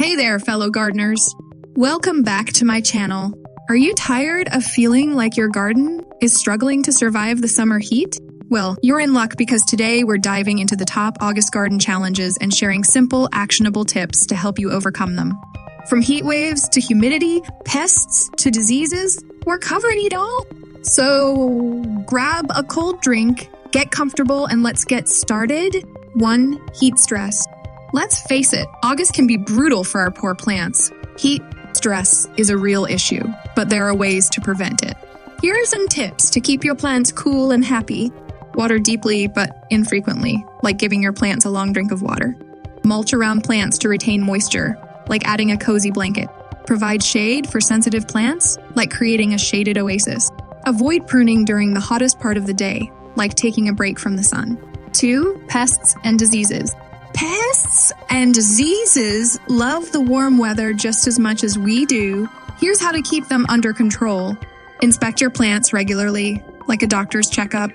Hey there, fellow gardeners. Welcome back to my channel. Are you tired of feeling like your garden is struggling to survive the summer heat? Well, you're in luck because today we're diving into the top August garden challenges and sharing simple, actionable tips to help you overcome them. From heat waves to humidity, pests to diseases, we're covering it all. So grab a cold drink, get comfortable, and let's get started. 1. Heat stress. Let's face it, August can be brutal for our poor plants. Heat stress is a real issue, but there are ways to prevent it. Here are some tips to keep your plants cool and happy. Water deeply but infrequently, like giving your plants a long drink of water. Mulch around plants to retain moisture, like adding a cozy blanket. Provide shade for sensitive plants, like creating a shaded oasis. Avoid pruning during the hottest part of the day, like taking a break from the sun. 2. Pests and diseases. Pests and diseases love the warm weather just as much as we do. Here's how to keep them under control. Inspect your plants regularly, like a doctor's checkup.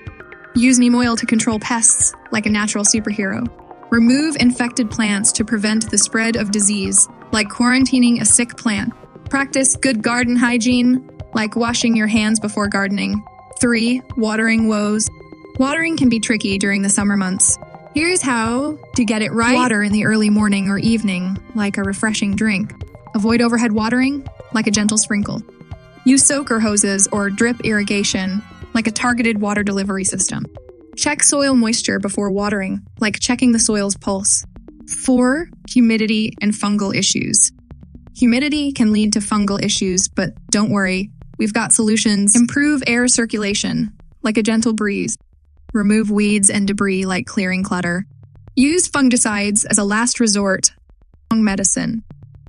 Use neem oil to control pests, like a natural superhero. Remove infected plants to prevent the spread of disease, like quarantining a sick plant. Practice good garden hygiene, like washing your hands before gardening. 3. Watering woes. Watering can be tricky during the summer months. Here's how to get it right. Water in the early morning or evening, like a refreshing drink. Avoid overhead watering, like a gentle sprinkle. Use soaker hoses or drip irrigation, like a targeted water delivery system. Check soil moisture before watering, like checking the soil's pulse. 4. Humidity and fungal issues. Humidity can lead to fungal issues, but don't worry, we've got solutions. Improve air circulation, like a gentle breeze. Remove weeds and debris like clearing clutter. Use fungicides as a last resort. Medicine.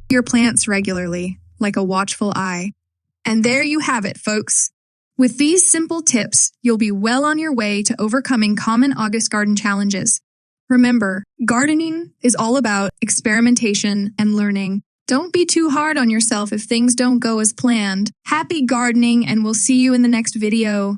Your plants regularly, like a watchful eye. And there you have it, folks. With these simple tips, you'll be well on your way to overcoming common August garden challenges. Remember, gardening is all about experimentation and learning. Don't be too hard on yourself if things don't go as planned. Happy gardening, and we'll see you in the next video.